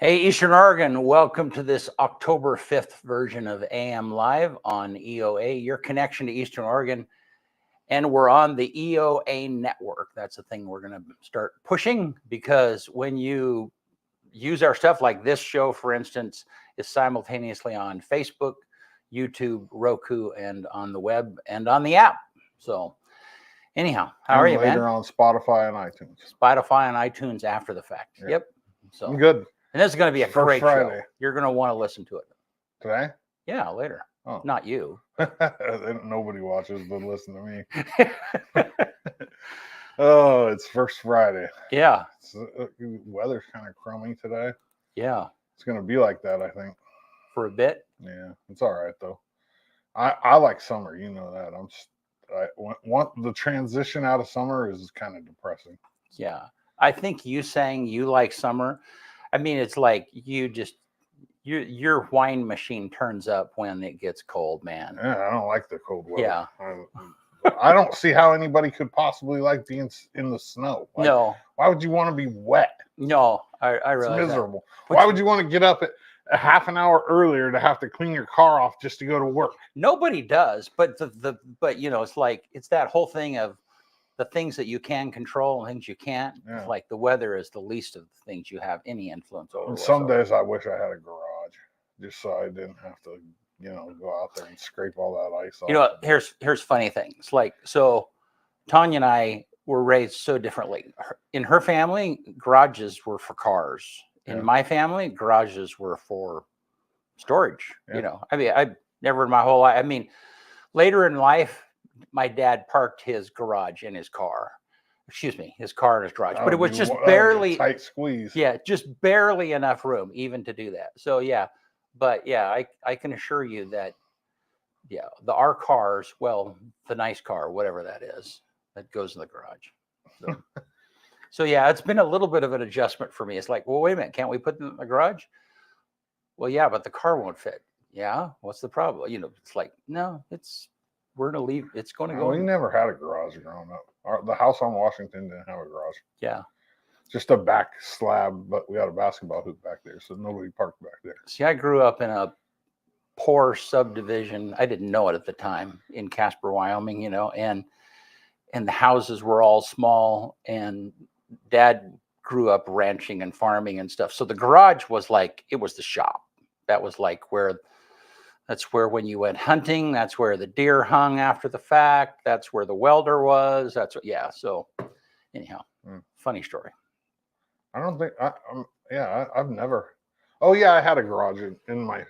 Hey, Eastern Oregon, welcome to this October 5th version of AM Live on EOA, your connection to Eastern Oregon. And we're on the EOA network. That's the thing we're going to start pushing, because when you use our stuff, like this show, for instance, is simultaneously on Facebook, YouTube, Roku, and on the web and on the app. So anyhow, how are you, man? Later on Spotify and iTunes. Spotify and iTunes after the fact. Yeah. Yep. So I'm good. And this is going to be a First great Friday. show. You're going to want to listen to it. Today? Yeah, later. Oh. Not you. Nobody watches but listen to me. Oh, it's First Friday. Yeah. Weather's kind of crummy today. Yeah. It's going to be like that, I think. For a bit? Yeah, it's all right, though. I like summer. You know that. The transition out of summer is kind of depressing. Yeah. I think you saying you like summer, I mean, it's like your wine machine turns up when it gets cold, man. Yeah, I don't like the cold weather. Yeah. I don't see how anybody could possibly like being in the snow. Like, no. Why would you want to be wet? No, I realize it's miserable. That. Why would you want to get up at a half an hour earlier to have to clean your car off just to go to work? Nobody does, but but you know, it's that whole thing of the things that you can control and things you can't. Yeah. It's like the weather is the least of the things you have any influence over. And some days I wish I had a garage just so I didn't have to, go out there and scrape all that ice off. Here's funny things. Like, so Tanya and I were raised so differently. In her family, garages were for cars. In my family, garages were for storage. Yeah. I mean, I never in my whole life. I mean, later in life, my dad parked his garage in his car. His car in his garage. But it was just barely tight squeeze. Yeah, just barely enough room even to do that. So yeah, but yeah, I can assure you that our cars, well, the nice car, whatever that is, that goes in the garage. So yeah, it's been a little bit of an adjustment for me. It's like, well, wait a minute, can't we put them in the garage? Well, yeah, but the car won't fit. Yeah, what's the problem? It's like, no, we're going to leave. It's going to go. We never had a garage growing up. The house on Washington didn't have a garage. Yeah. Just a back slab, but we had a basketball hoop back there, so nobody parked back there. See, I grew up in a poor subdivision. I didn't know it at the time, in Casper, Wyoming, and the houses were all small, and Dad grew up ranching and farming and stuff. So the garage was like, it was the shop. That was like that's where when you went hunting, that's where the deer hung after the fact. That's where the welder was. So anyhow, funny story. I don't think, I've never. Oh, yeah, I had a garage in my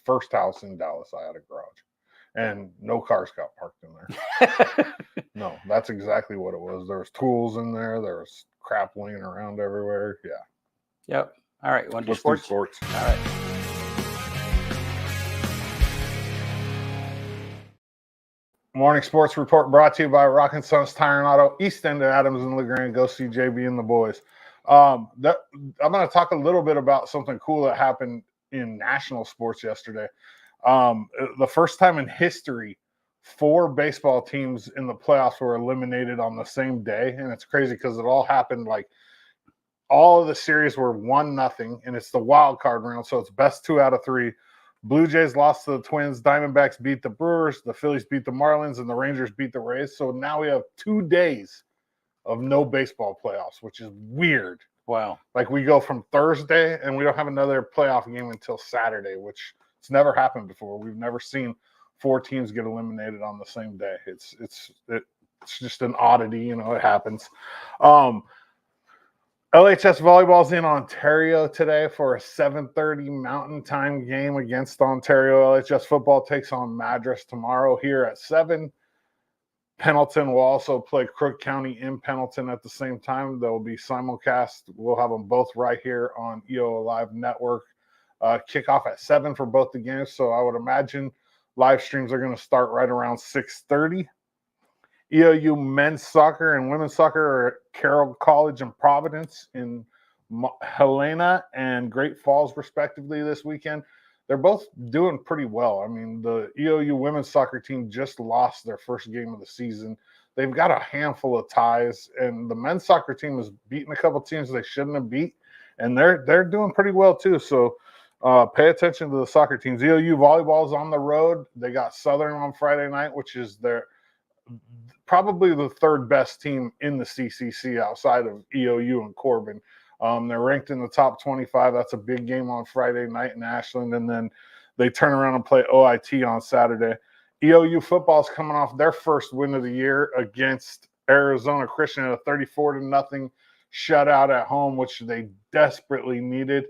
first house in Dallas. I had a garage, and no cars got parked in there. No, that's exactly what it was. There was tools in there. There was crap laying around everywhere. Yeah. Yep. All right. Want to do sports? Sports. All right. Morning Sports Report brought to you by Rockin' Sons Tire and Auto, East End of Adams and LeGrand. Go see JB and the boys. I'm going to talk a little bit about something cool that happened in national sports yesterday. The first time in history, 4 baseball teams in the playoffs were eliminated on the same day. And it's crazy because it all happened like all of the series were 1-0, and it's the wild card round. So it's best 2 out of 3. Blue Jays lost to the Twins. Diamondbacks beat the Brewers. The Phillies beat the Marlins, and the Rangers beat the Rays. So now we have 2 days of no baseball playoffs, which is weird. Wow. Like we go from Thursday, and we don't have another playoff game until Saturday, which it's never happened before. We've never seen 4 teams get eliminated on the same day. It's just an oddity, it happens. LHS volleyball's in Ontario today for a 7:30 Mountain Time game against Ontario. LHS football takes on Madras tomorrow here at 7. Pendleton will also play Crook County in Pendleton at the same time. There will be simulcast. We'll have them both right here on EO Live Network. Kickoff at 7 for both the games, so I would imagine live streams are going to start right around 6:30. EOU men's soccer and women's soccer are at Carroll College in Providence, in Helena and Great Falls, respectively, this weekend. They're both doing pretty well. I mean, the EOU women's soccer team just lost their first game of the season. They've got a handful of ties, and the men's soccer team has beaten a couple teams they shouldn't have beat, and they're doing pretty well too. So pay attention to the soccer teams. EOU volleyball is on the road. They got Southern on Friday night, which is their probably the third best team in the CCC outside of EOU and Corbin. They're ranked in the top 25. That's a big game on Friday night in Ashland, and then they turn around and play OIT on Saturday. EOU football is coming off their first win of the year against Arizona Christian, a 34-0 shutout at home, which they desperately needed.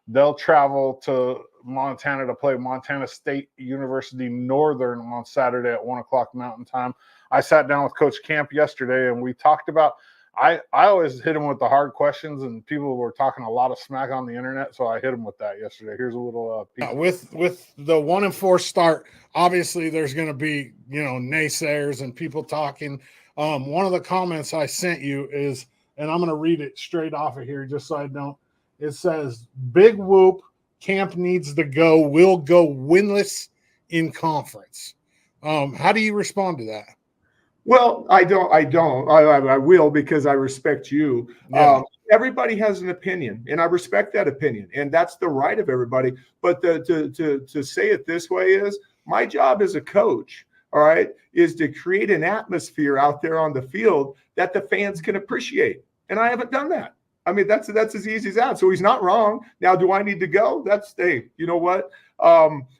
They'll travel to Montana to play Montana State University Northern on Saturday at 1 o'clock Mountain Time. I sat down with Coach Camp yesterday, and we talked about I always hit him with the hard questions, and people were talking a lot of smack on the internet, so I hit him with that yesterday. Here's a little piece. With the 1-4 start, obviously there's going to be naysayers and people talking. One of the comments I sent you is, and I'm going to read it straight off of here just so I don't. It says, "Big whoop, Camp needs to go. We'll go winless in conference." How do you respond to that? Well, I don't. I will, because I respect you. Yeah. Everybody has an opinion, and I respect that opinion, and that's the right of everybody. But to say it this way is my job as a coach, all right, is to create an atmosphere out there on the field that the fans can appreciate, and I haven't done that. I mean, that's as easy as that. So he's not wrong. Now, do I need to go? You know what?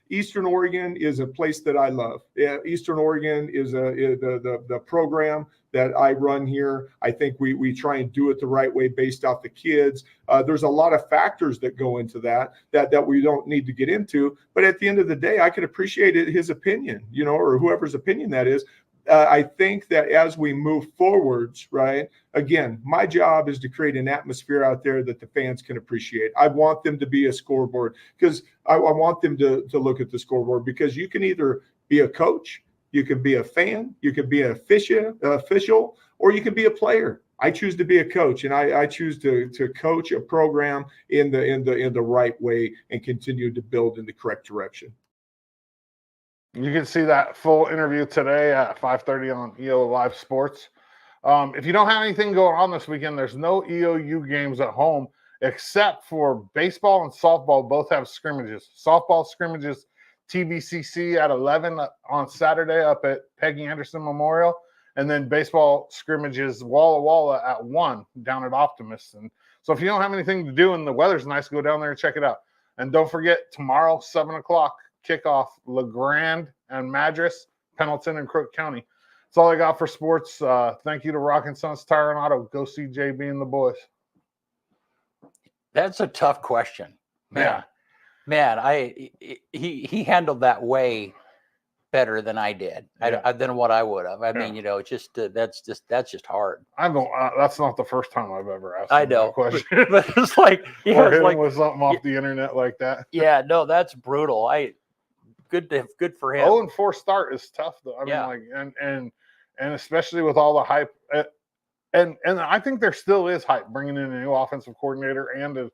Eastern Oregon is a place that I love. Yeah, Eastern Oregon is the program that I run here. I think we try and do it the right way based off the kids. There's a lot of factors that go into that we don't need to get into. But at the end of the day, I could appreciate his opinion, or whoever's opinion that is. I think that as we move forwards, right, again, my job is to create an atmosphere out there that the fans can appreciate. I want them to be a scoreboard, because I want them to look at the scoreboard, because you can either be a coach, you can be a fan, you can be an official, or you can be a player. I choose to be a coach, and I choose to coach a program in the right way and continue to build in the correct direction. You can see that full interview today at 5:30 on EO Live Sports. If you don't have anything going on this weekend, there's no EOU games at home except for baseball and softball. Both have scrimmages. Softball scrimmages, TVCC at 11 on Saturday up at Peggy Anderson Memorial. And then baseball scrimmages Walla Walla at 1 down at Optimist. And so if you don't have anything to do and the weather's nice, go down there and check it out. And don't forget, tomorrow, 7 o'clock, kickoff, LeGrand and Madras, Pendleton and Crook County. That's all I got for sports. Thank you to Rock and Sons Tire and Auto. Go see JB and the boys. That's a tough question. Man, he handled that way better than I did. Than what I would have. I mean, it's just that's just hard. I don't. That's not the first time I've ever asked. I know, that question. but it's like, or hit him with something off the internet like that. Yeah, no, that's brutal. Good for him. 0-4 start is tough though. I mean, and especially with all the hype, and I think there still is hype bringing in a new offensive coordinator and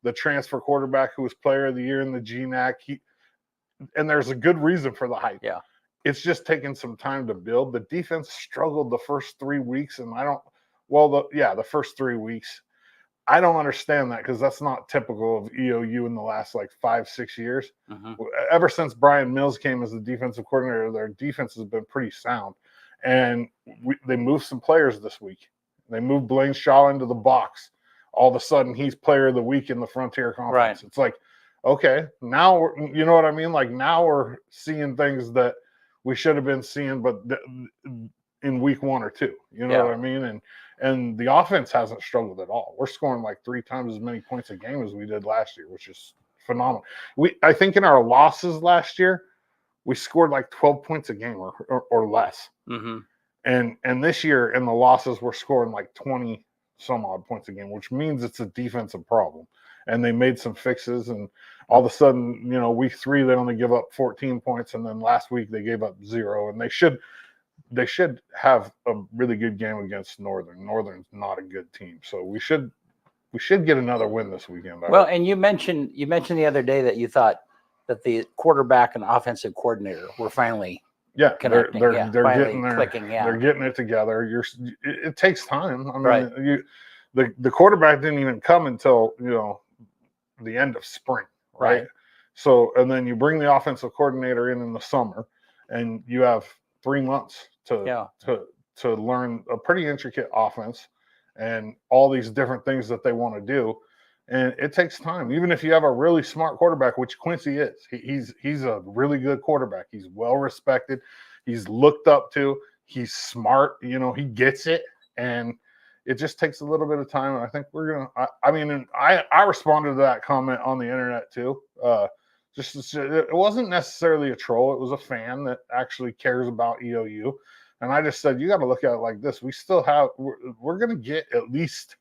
the transfer quarterback who was Player of the Year in the GNAC. And there's a good reason for the hype. Yeah, it's just taking some time to build. The defense struggled the first 3 weeks, and the first 3 weeks. I don't understand that, because that's not typical of EOU in the last 5-6 years. Mm-hmm. Ever since Brian Mills came as the defensive coordinator, their defense has been pretty sound. And they moved some players this week. They moved Blaine Shaw into the box. All of a sudden, he's Player of the Week in the Frontier Conference. Right. It's like, okay, now you know what I mean? Now we're seeing things that we should have been seeing, but in week 1 or 2. You know what I mean? And the offense hasn't struggled at all. We're scoring 3 times as many points a game as we did last year, which is phenomenal. I think in our losses last year, we scored 12 points a game or less. Mm-hmm. And this year in the losses, we're scoring 20 some odd points a game, which means it's a defensive problem. And they made some fixes, and all of a sudden, week 3 they only give up 14 points, and then last week they gave up 0. And they should have a really good game against Northern. Northern's not a good team, so we should get another win this weekend. And you mentioned the other day that you thought that the quarterback and offensive coordinator were finally connecting. They're getting clicking. They're getting it together. It takes time. I mean, the quarterback didn't even come until, the end of spring, right? Right. So, and then you bring the offensive coordinator in the summer, and you have 3 months to learn a pretty intricate offense and all these different things that they want to do. And it takes time. Even if you have a really smart quarterback, which Quincy is, he's a really good quarterback. He's well respected. He's looked up to. He's smart. He gets it, and it just takes a little bit of time. And I think we're gonna. I responded to that comment on the internet too. It wasn't necessarily a troll. It was a fan that actually cares about EOU, and I just said, you got to look at it like this. We still have. We're gonna get at least.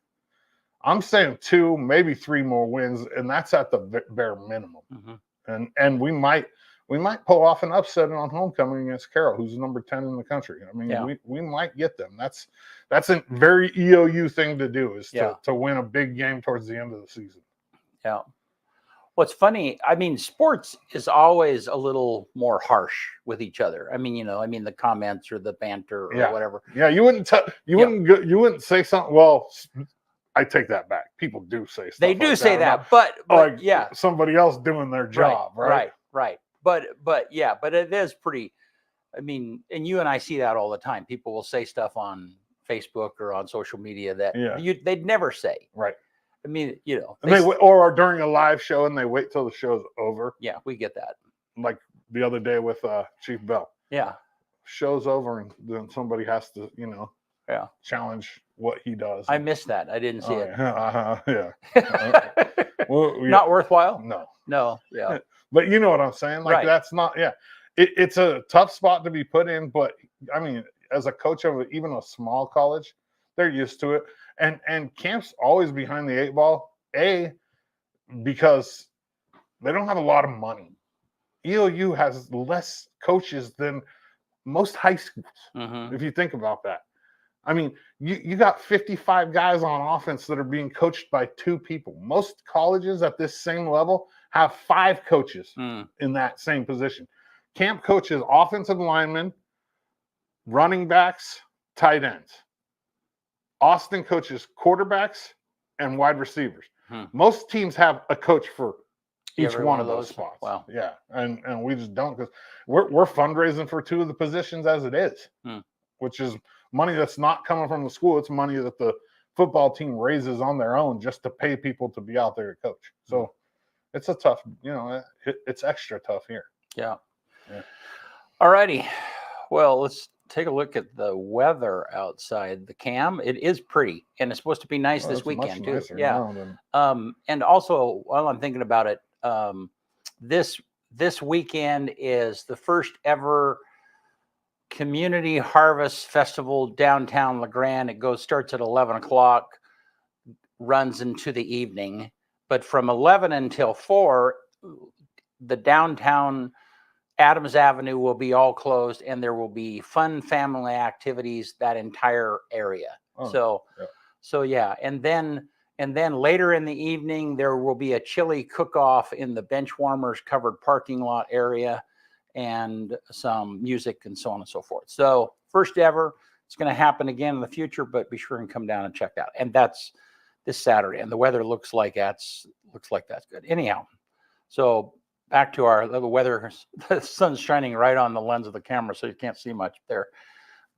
I'm saying 2, maybe 3 more wins, and that's at the bare minimum. Mm-hmm. And we might pull off an upset on homecoming against Carroll, who's number 10 in the country. We might get them. That's a very EOU thing to do, is to win a big game towards the end of the season. Yeah. What's funny, sports is always a little more harsh with each other. The comments or the banter or whatever. Yeah, you wouldn't say something. Well, I take that back. People do say stuff. They do like say that, but somebody else doing their job, right? Right. But it is pretty. And you and I see that all the time. People will say stuff on Facebook or on social media that they'd never say. Right. Or during a live show, and they wait till the show's over. Yeah, we get that. Like the other day with Chief Bell. Yeah. Show's over, and then somebody has to, challenge what he does. I missed that. I didn't see it. Yeah. Not worthwhile? No. Yeah. But you know what I'm saying? That's not, it's a tough spot to be put in, but as a coach of even a small college, they're used to it. And camp's always behind the 8 ball, because they don't have a lot of money. EOU has less coaches than most high schools, if you think about that. You got 55 guys on offense that are being coached by 2 people. Most colleges at this same level have 5 coaches in that same position. Camp coaches offensive linemen, running backs, tight ends. Austin coaches quarterbacks and wide receivers. Most teams have a coach for each one of those spots. Wow. Yeah, and we just don't, because we're fundraising for 2 of the positions as it is, which is money that's not coming from the school. It's money that the football team raises on their own just to pay people to be out there to coach. So it's a tough, it's extra tough here. Yeah. All righty. Well, let's take a look at the weather outside the Cam. It is pretty, and it's supposed to be nice this weekend too. Yeah. And also, while I'm thinking about it, this weekend is the first ever Community Harvest Festival downtown LeGrand. It starts at 11 o'clock, runs into the evening, but from 11 until 4, the downtown Adams Avenue will be all closed, and there will be fun family activities that entire area. And then later in the evening there will be a chili cook-off in the bench warmers covered parking lot area, and some music and so on and so forth. So first ever. It's going to happen again in the future, but be sure and come down and check that. And that's this Saturday, and the weather looks like that's good. Anyhow, so back to our little weather. The sun's shining right on the lens of the camera, so you can't see much there.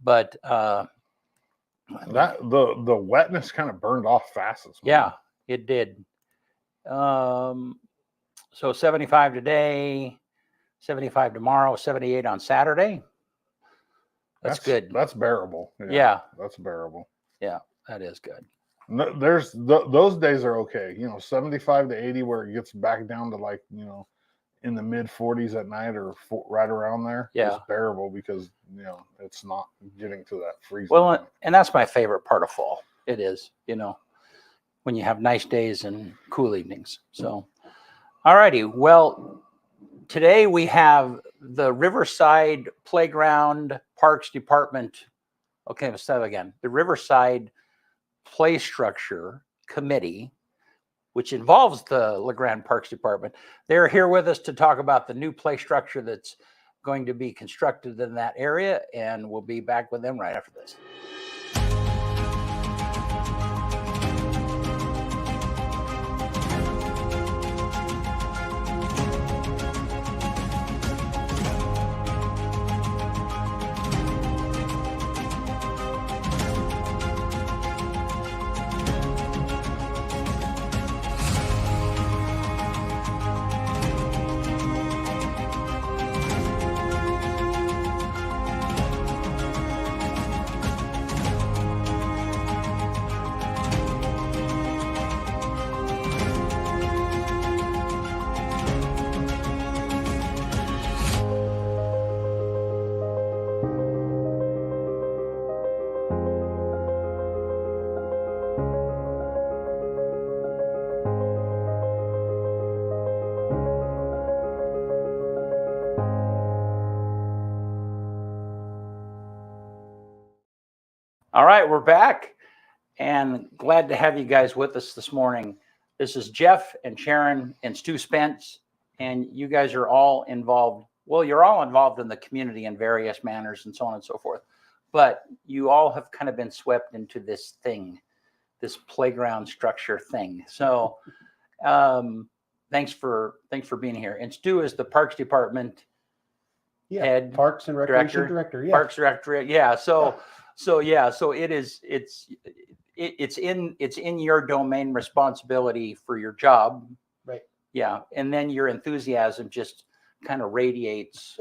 But that the wetness kind of burned off fast this morning. Yeah, it did. So 75 today, 75 tomorrow, 78 on Saturday. That's good. That's bearable. Yeah, that's bearable. Yeah, that is good. No, there's those days are okay. 75 to 80 where it gets back down to in the mid 40s at night or right around there. Yeah, it's bearable because it's not getting to that freezing. Well, point. And that's my favorite part of fall. It is, when you have nice days and cool evenings. So, all righty. Well, today we have the Riverside Playground Parks Department. Okay, let's start again. The Riverside Play Structure Committee, which involves the LeGrand Parks Department. They're here with us to talk about the new play structure that's going to be constructed in that area, and we'll be back with them right after this. All right, we're back and glad to have you guys with us this morning. This is Jeff and Sharon and Stu Spence, and you guys are all involved. Well, you're all involved in the community in various manners and so on and so forth, but you all have kind of been swept into this thing, this playground structure thing. So thanks for being here. And Stu is the Parks Department head, Parks and Recreation Director. Yeah. Parks Director. Yeah. So it's in your domain responsibility for your job. Right. Yeah. And then your enthusiasm just kind of radiates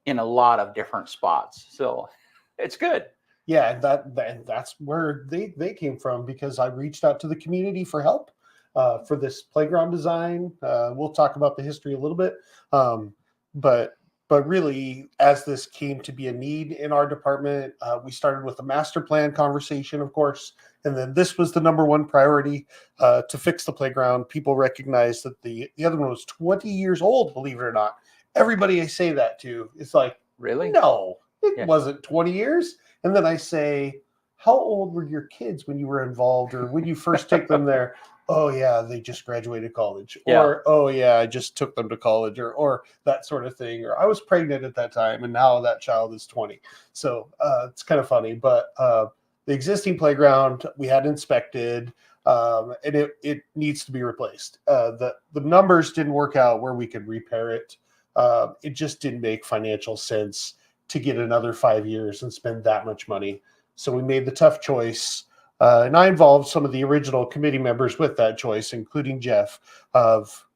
in a lot of different spots. So it's good. Yeah, that's where they came from, because I reached out to the community for help for this playground design. We'll talk about the history a little bit, but really, as this came to be a need in our department, we started with a master plan conversation, of course, and then this was the number one priority to fix the playground. People recognized that the other one was 20 years old, believe it or not. Everybody I say that to, it's like, Really? no, it wasn't 20 years. And then I say, how old were your kids when you were involved, or when you first took them there? Oh yeah, they just graduated college. Yeah. Or, oh yeah, I just took them to college, or that sort of thing. Or I was pregnant at that time and now that child is 20. So it's kind of funny, but the existing playground we had inspected, and it needs to be replaced. The numbers didn't work out where we could repair it. It just didn't make financial sense to get another 5 years and spend that much money. So we made the tough choice. And I involved some of the original committee members with that choice, including Jeff, of,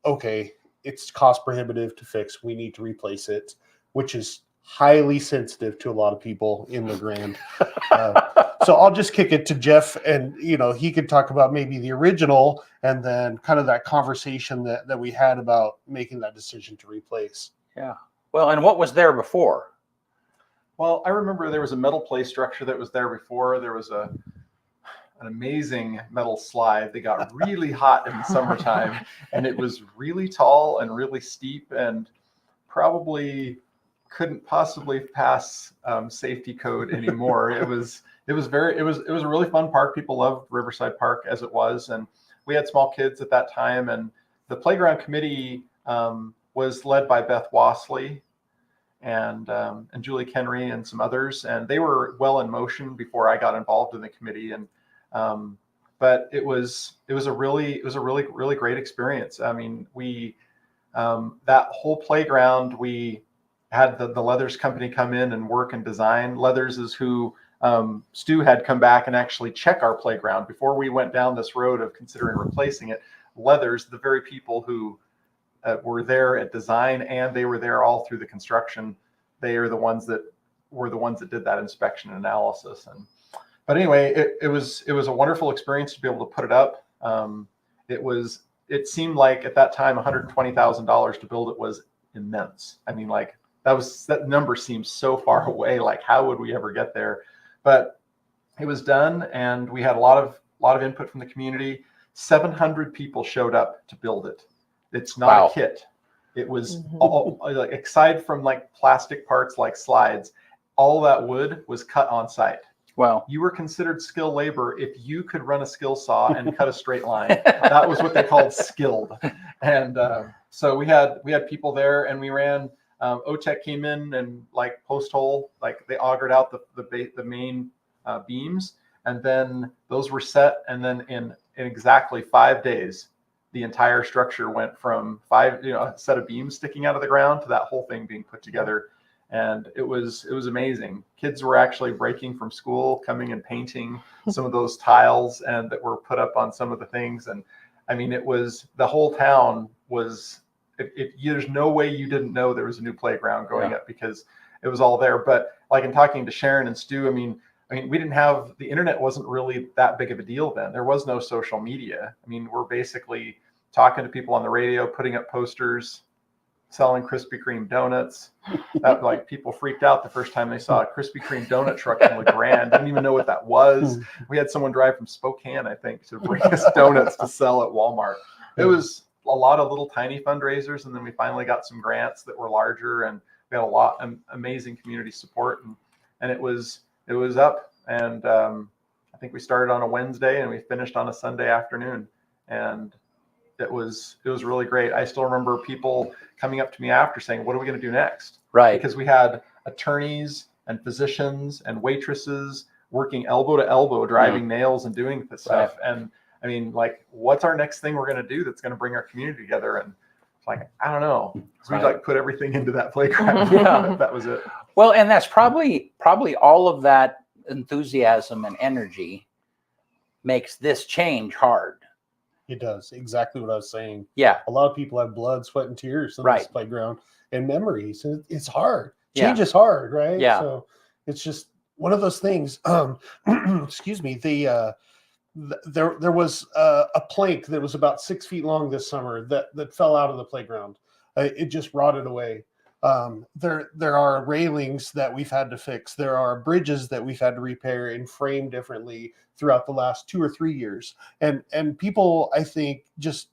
okay, it's cost prohibitive to fix. We need to replace it, which is highly sensitive to a lot of people in the Grand. So I'll just kick it to Jeff, and he could talk about maybe the original and then kind of that conversation that we had about making that decision to replace. Yeah. Well, and what was there before? Well, I remember there was a metal play structure that was there before. There was an amazing metal slide that got really hot in the summertime, and it was really tall and really steep, and probably couldn't possibly pass safety code anymore. It was a really fun park. People loved Riverside Park as it was, and we had small kids at that time. And the playground committee was led by Beth Wassley and Julie Kenry and some others, and they were well in motion before I got involved in the committee. And but it was a really great experience. I mean, we that whole playground, we had the Leathers company come in and work and design. Leathers is who Stu had come back and actually check our playground before we went down this road of considering replacing it. Leathers, the very people who were there at design, and they were there all through the construction. They are the ones that did that inspection and analysis. But anyway, it was a wonderful experience to be able to put it up. It seemed like at that time $120,000 to build it was immense. I mean, like that number seems so far away. Like, how would we ever get there? But it was done, and we had a lot of input from the community. 700 people showed up to build it. It's not a kit. It was all, like, aside from like plastic parts like slides, all that wood was cut on site. Wow. You were considered skilled labor if you could run a skill saw and cut a straight line. That was what they called skilled. And so we had people there, and we ran. OTEC came in and like post hole, like they augured out the main beams, and then those were set. And then in exactly 5 days, the entire structure went from a set of beams sticking out of the ground to that whole thing being put together. And it was amazing. Kids were actually breaking from school, coming and painting some of those tiles and that were put up on some of the things. And I mean, it was, the whole town was, there's no way you didn't know there was a new playground going up, because it was all there. But like in talking to Sharon and Stu, I mean, we didn't have, the internet wasn't really that big of a deal then. There was no social media. I mean, we're basically talking to people on the radio, putting up posters, selling Krispy Kreme donuts. That, like, people freaked out the first time they saw a Krispy Kreme donut truck in LeGrand. Didn't even know what that was. We had someone drive from Spokane, I think, to bring us donuts to sell at Walmart. It was a lot of little tiny fundraisers, and then we finally got some grants that were larger, and we had a lot of amazing community support, and it was up And I think we started on a Wednesday and we finished on a Sunday afternoon. And it was really great. I still remember people coming up to me after saying, what are we going to do next? Right. Because we had attorneys and physicians and waitresses working elbow to elbow, driving nails and doing this stuff. And I mean, like, what's our next thing we're going to do that's going to bring our community together? And it's like, I don't know. So we like put everything into that playground. Yeah. That was it. Well, and that's probably all of that enthusiasm and energy makes this change hard. It does exactly what I was saying. Yeah. A lot of people have blood, sweat, and tears on this playground and memories. It's hard. Change is hard, right? Yeah. So it's just one of those things. Excuse me. There was a plank that was about 6 feet long this summer that fell out of the playground. It just rotted away. There are railings that we've had to fix. There are bridges that we've had to repair and frame differently throughout the last 2 or 3 years. And people, I think, just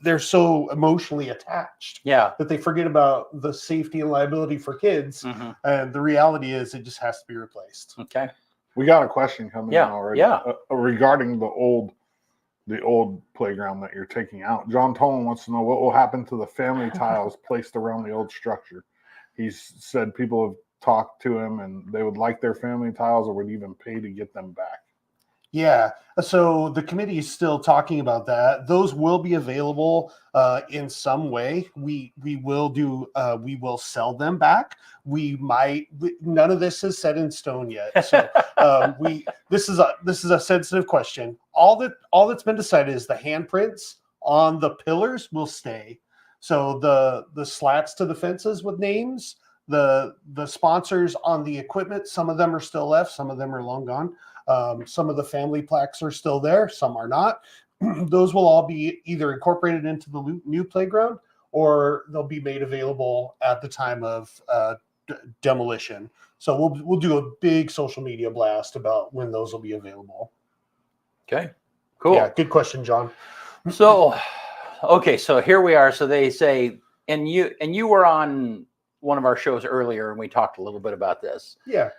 they're so emotionally attached that they forget about the safety and liability for kids. And the reality is it just has to be replaced. Okay. We got a question coming in already. Regarding the old playground that you're taking out. John Tolan wants to know what will happen to the family tiles placed around the old structure. He's said people have talked to him and they would like their family tiles or would even pay to get them back. Yeah, so the committee is still talking about that. Those will be available in some way. We will sell them back. None of this is set in stone yet. So this is a sensitive question. All that's been decided is the handprints on the pillars will stay. So the slats to the fences with names, the sponsors on the equipment, some of them are still left, some of them are long gone. Some of the family plaques are still there, some are not. Those will all be either incorporated into the new playground or they'll be made available at the time of demolition. So we'll do a big social media blast about when those will be available. Okay, cool. Yeah, good question, John. So, okay, so here we are. So they say, and you were on one of our shows earlier, and we talked a little bit about this. Yeah.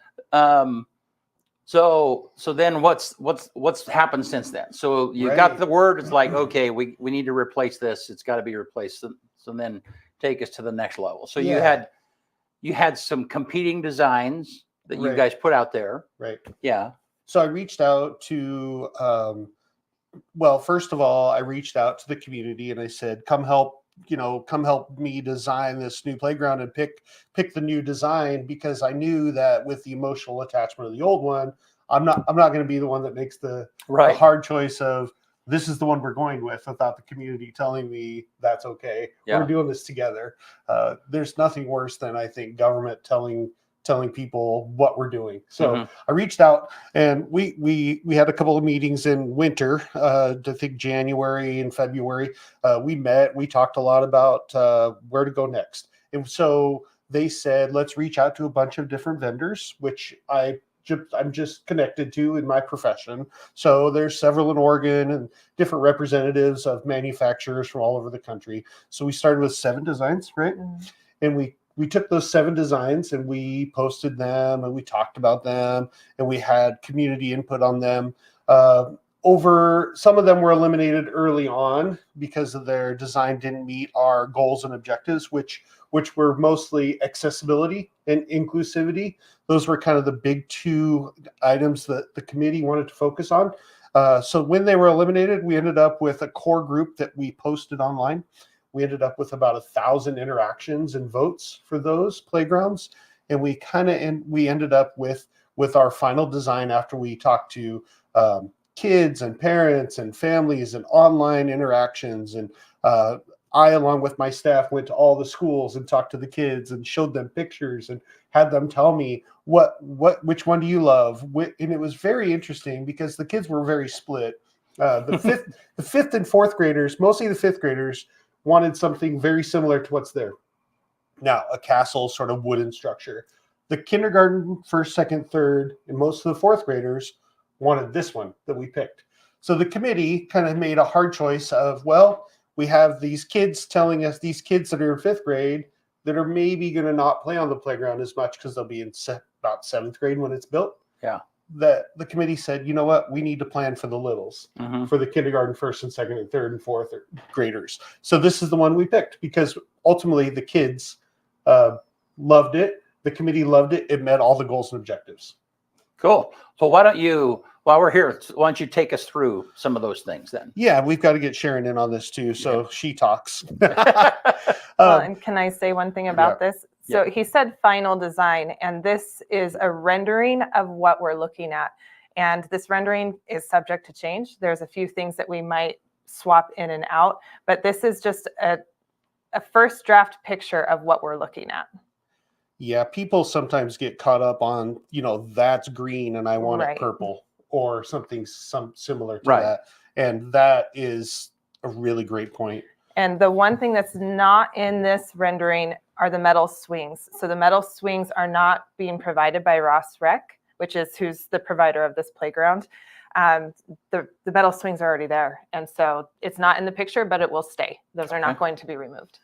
So then what's happened since then? So you got the word. It's like, okay, we need to replace this. It's got to be replaced. So then take us to the next level. So you had some competing designs that you guys put out there. Right. Yeah. So I reached out to, well, first of all, I reached out to the community and I said, come help me design this new playground and pick the new design, because I knew that with the emotional attachment of the old one, I'm not going to be the one that makes the hard choice of this is the one we're going with without the community telling me that's okay. Yeah. We're doing this together. There's nothing worse than, I think, government telling people what we're doing. So I reached out and we had a couple of meetings in winter, I think January and February. We met, we talked a lot about where to go next. And so they said, let's reach out to a bunch of different vendors, which I'm just connected to in my profession. So there's several in Oregon and different representatives of manufacturers from all over the country. So we started with 7 designs, right? And we took those 7 designs and we posted them and we talked about them and we had community input on them. Some of them were eliminated early on because of their design didn't meet our goals and objectives, which were mostly accessibility and inclusivity. Those were kind of the big 2 items that the committee wanted to focus on. So when they were eliminated, we ended up with a core group that we posted online. We ended up with about 1,000 interactions and votes for those playgrounds. And we ended up with our final design after we talked to kids and parents and families and online interactions. And I, along with my staff, went to all the schools and talked to the kids and showed them pictures and had them tell me which one do you love? And it was very interesting because the kids were very split. The fifth and fourth graders, mostly the 5th graders, wanted something very similar to what's there now, a castle sort of wooden structure. The kindergarten, 1st, 2nd, 3rd, and most of the 4th graders wanted this one that we picked. So the committee kind of made a hard choice of, well, we have these kids telling us, these kids that are in 5th grade that are maybe going to not play on the playground as much because they'll be in about 7th grade when it's built. Yeah. that the committee said, you know what, we need to plan for the littles, Mhm. for the kindergarten, first and second and third and fourth graders. So this is the one we picked because ultimately the kids loved it. The committee loved it. It met all the goals and objectives. Cool. So why don't you, while we're here, why don't you take us through some of those things then? Yeah, we've got to get Sharon in on this too. So she talks. Well, and can I say one thing about Yeah. this? So he said final design, and this is a rendering of what we're looking at. And this rendering is subject to change. There's a few things that we might swap in and out, but this is just a first draft picture of what we're looking at. Yeah, people sometimes get caught up on, that's green and I want it Right. purple or something similar to Right. that. And that is a really great point. And the one thing that's not in this rendering are the metal swings. So the metal swings are not being provided by Ross Rec, which is who's the provider of this playground. The metal swings are already there. And so it's not in the picture, but it will stay. Those are not going to be removed.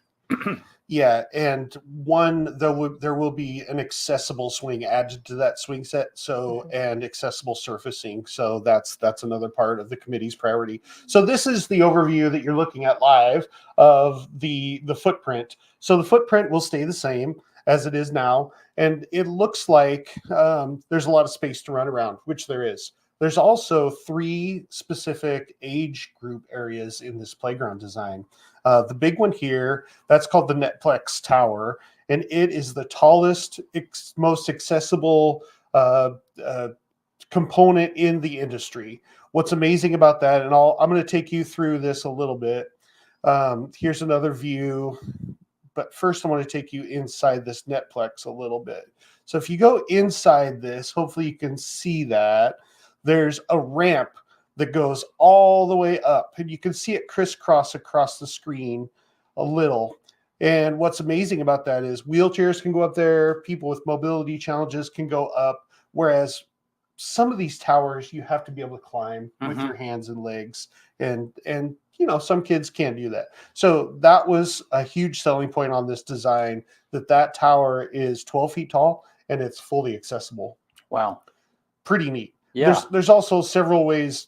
Yeah, and there will be an accessible swing added to that swing set, and accessible surfacing. So that's another part of the committee's priority. So this is the overview that you're looking at live of the footprint. So the footprint will stay the same as it is now, and it looks like there's a lot of space to run around, which there is. There's also 3 specific age group areas in this playground design. The big one here, that's called the Netplex Tower, and it is the tallest, most accessible component in the industry. What's amazing about that, and I'm going to take you through this a little bit. Here's another view, but first I want to take you inside this Netplex a little bit. So if you go inside this, hopefully you can see that there's a ramp that goes all the way up, and you can see it crisscross across the screen a little. And what's amazing about that is wheelchairs can go up there, people with mobility challenges can go up, whereas some of these towers you have to be able to climb with your hands and legs, and some kids can't do that. So that was a huge selling point on this design, that tower is 12 feet tall and it's fully accessible. Wow. Pretty neat. Yeah. There's also several ways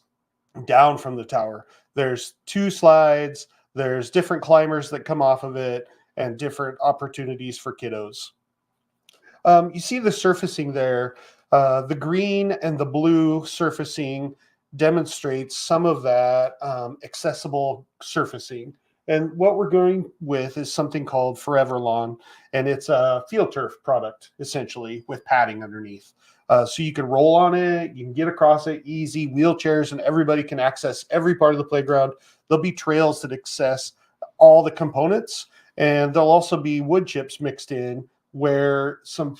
down from the tower. There's 2 slides, there's different climbers that come off of it, and different opportunities for kiddos. You see the surfacing there. The green and the blue surfacing demonstrates some of that accessible surfacing. And what we're going with is something called Forever Lawn, and it's a field turf product, essentially, with padding underneath. So you can roll on it, you can get across it easy, wheelchairs, and everybody can access every part of the playground. There'll be trails that access all the components, and there'll also be wood chips mixed in where some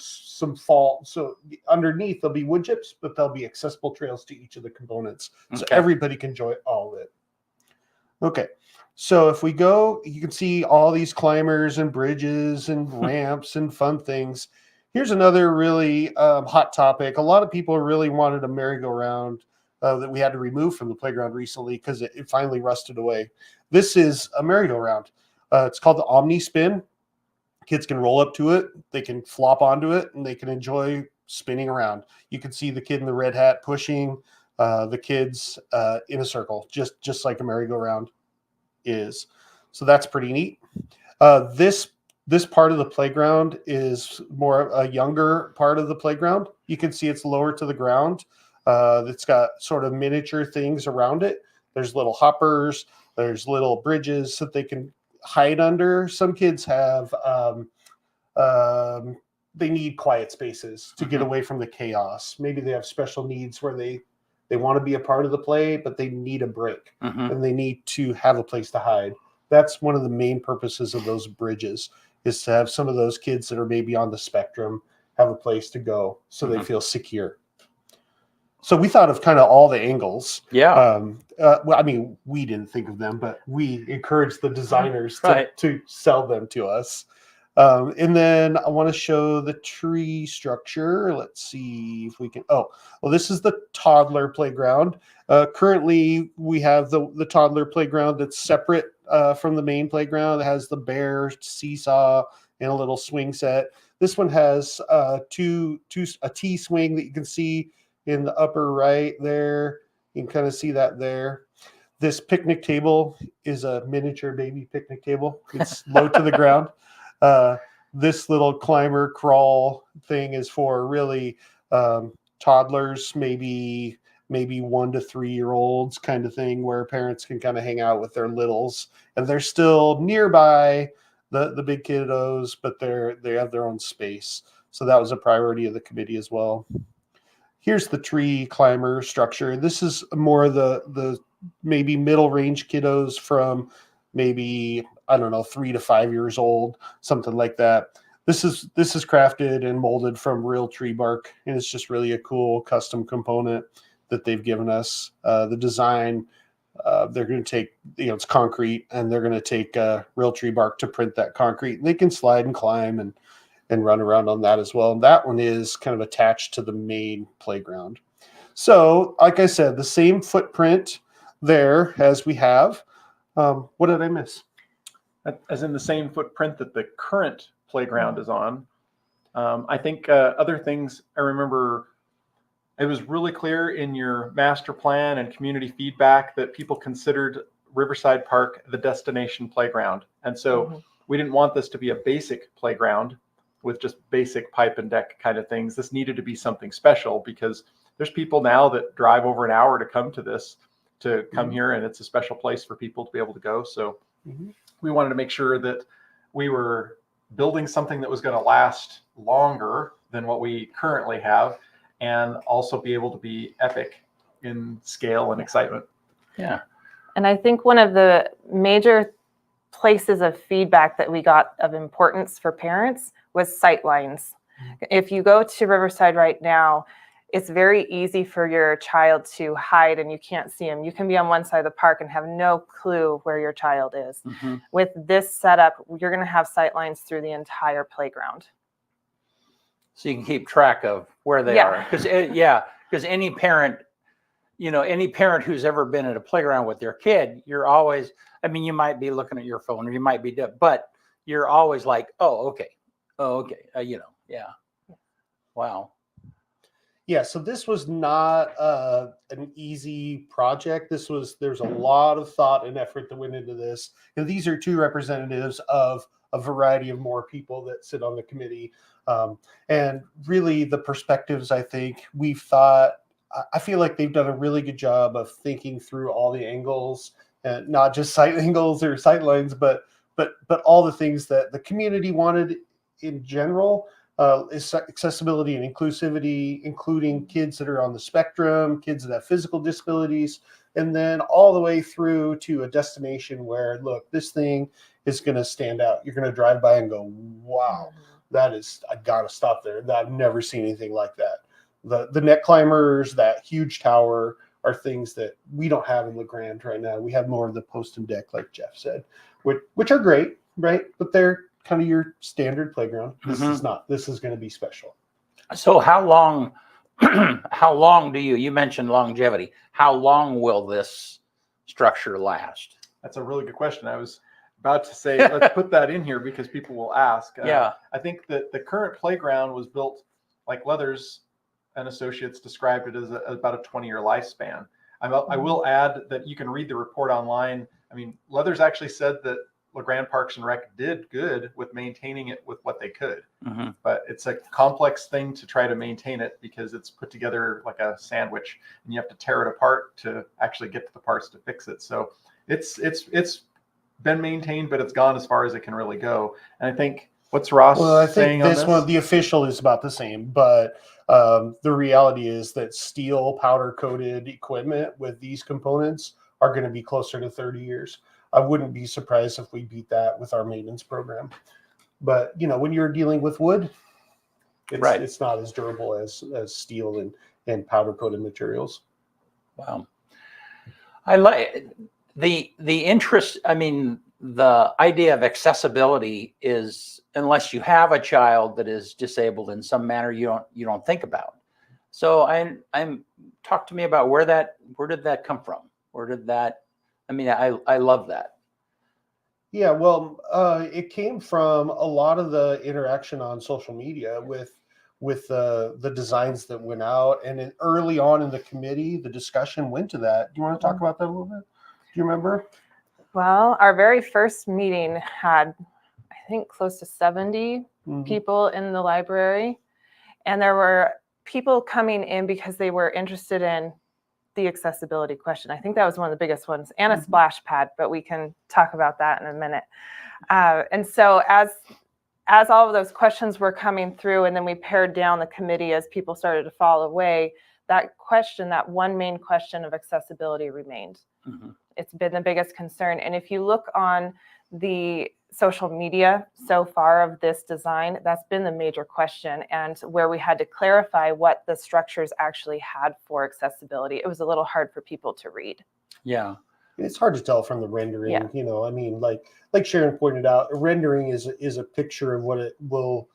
fall. So underneath there'll be wood chips, but there'll be accessible trails to each of the components. So everybody can enjoy all of it. Okay. So if we go, you can see all these climbers and bridges and ramps and fun things. Here's another really hot topic. A lot of people really wanted a merry-go-round that we had to remove from the playground recently because it finally rusted away. This is a merry-go-round. It's called the Omni Spin. Kids can roll up to it, they can flop onto it, and they can enjoy spinning around. You can see the kid in the red hat pushing the kids in a circle, just like a merry-go-round is. So that's pretty neat. This part of the playground is more a younger part of the playground. You can see it's lower to the ground. It's got sort of miniature things around it. There's little hoppers. There's little bridges that they can hide under. Some kids have, they need quiet spaces to get away from the chaos. Maybe they have special needs where they want to be a part of the play, but they need a break and they need to have a place to hide. That's one of the main purposes of those bridges, is to have some of those kids that are maybe on the spectrum have a place to go so they feel secure. So we thought of kind of all the angles. Yeah. Well, I mean, we didn't think of them, but we encouraged the designers to sell them to us. And then I want to show the tree structure. Let's see if we can. Oh, well, this is the toddler playground. Currently, we have the toddler playground that's separate from the main playground. It has the bear, seesaw, and a little swing set. This one has a T swing that you can see in the upper right there. You can kind of see that there. This picnic table is a miniature baby picnic table. It's low to the ground. This little climber crawl thing is for really toddlers, maybe 1 to 3 year olds kind of thing, where parents can kind of hang out with their littles, and they're still nearby the big kiddos, but they have their own space. So that was a priority of the committee as well. Here's the tree climber structure. This is more the maybe middle range kiddos from maybe, I don't know, 3 to 5 years old, something like that. This is crafted and molded from real tree bark, and it's just really a cool custom component that they've given us. The design, they're going to take, it's concrete, and they're going to take real tree bark to print that concrete. And they can slide and climb and run around on that as well. And that one is kind of attached to the main playground. So, like I said, the same footprint there as we have. What did I miss? As in the same footprint that the current playground is on. I think other things I remember, it was really clear in your master plan and community feedback that people considered Riverside Park the destination playground. And so we didn't want this to be a basic playground with just basic pipe and deck kind of things. This needed to be something special, because there's people now that drive over an hour to come to this, to come here, and it's a special place for people to be able to go. So we wanted to make sure that we were building something that was going to last longer than what we currently have, and also be able to be epic in scale and excitement. Yeah. And I think one of the major places of feedback that we got of importance for parents was sight lines. If you go to Riverside right now, it's very easy for your child to hide and you can't see them. You can be on one side of the park and have no clue where your child is. With this setup, you're going to have sight lines through the entire playground. So you can keep track of where they are. Because any parent, any parent who's ever been at a playground with their kid, you're always, you might be looking at your phone, or you might be, but you're always like, oh, okay. Yeah. Wow. Yeah, so this was not an easy project. There's a lot of thought and effort that went into this. And these are two representatives of a variety of more people that sit on the committee. And really the perspectives, I think I feel like they've done a really good job of thinking through all the angles, and not just sight angles or sight lines, but all the things that the community wanted in general. Is accessibility and inclusivity, including kids that are on the spectrum, kids that have physical disabilities, and then all the way through to a destination where, look, this thing is going to stand out. You're going to drive by and go, wow, I got to stop there. I've never seen anything like that. The neck climbers, that huge tower, are things that we don't have in LeGrand right now. We have more of the post and deck, like Jeff said, which are great, right? But they're kind of your standard playground. This is not. This is going to be special. So how long do you mentioned longevity. How long will this structure last? That's a really good question. I was about to say, let's put that in here because people will ask. I think that the current playground was built, like Leathers and Associates described it as about a 20-year lifespan. I will add that you can read the report online. Leathers actually said that LeGrand Parks and Rec did good with maintaining it with what they could, but it's a complex thing to try to maintain it because it's put together like a sandwich, and you have to tear it apart to actually get to the parts to fix it. So it's been maintained, but it's gone as far as it can really go. And I think what's Ross saying on this? One, the official is about the same, but the reality is that steel powder coated equipment with these components are going to be closer to 30 years. I wouldn't be surprised if we beat that with our maintenance program. But, when you're dealing with wood, it's not as durable as steel and powder coated materials. Wow. I like the interest. The idea of accessibility is, unless you have a child that is disabled in some manner, you don't think about. So talk to me about where did that come from? Where did that, I love that. Yeah, well, it came from a lot of the interaction on social media with with the designs that went out. And then early on in the committee, the discussion went to that. Do you want to talk about that a little bit? Do you remember? Well, our very first meeting had, I think, close to 70 people in the library. And there were people coming in because they were interested in the accessibility question. I think that was one of the biggest ones, and a splash pad, but we can talk about that in a minute. And so as all of those questions were coming through, and then we pared down the committee as people started to fall away, that question, that one main question of accessibility remained. It's been the biggest concern. And if you look on the social media so far of this design, that's been the major question, and where we had to clarify what the structures actually had for accessibility. It was a little hard for people to read. Yeah. It's hard to tell from the rendering. Yeah. You know, I mean, like Sharon pointed out, a rendering is a picture of what it will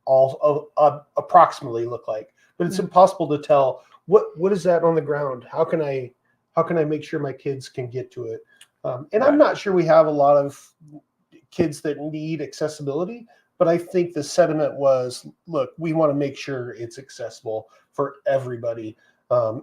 all approximately look like, but it's impossible to tell what is that on the ground. How can I make sure my kids can get to it? And I'm not sure we have a lot of kids that need accessibility, but I think the sentiment was, look, we want to make sure it's accessible for everybody.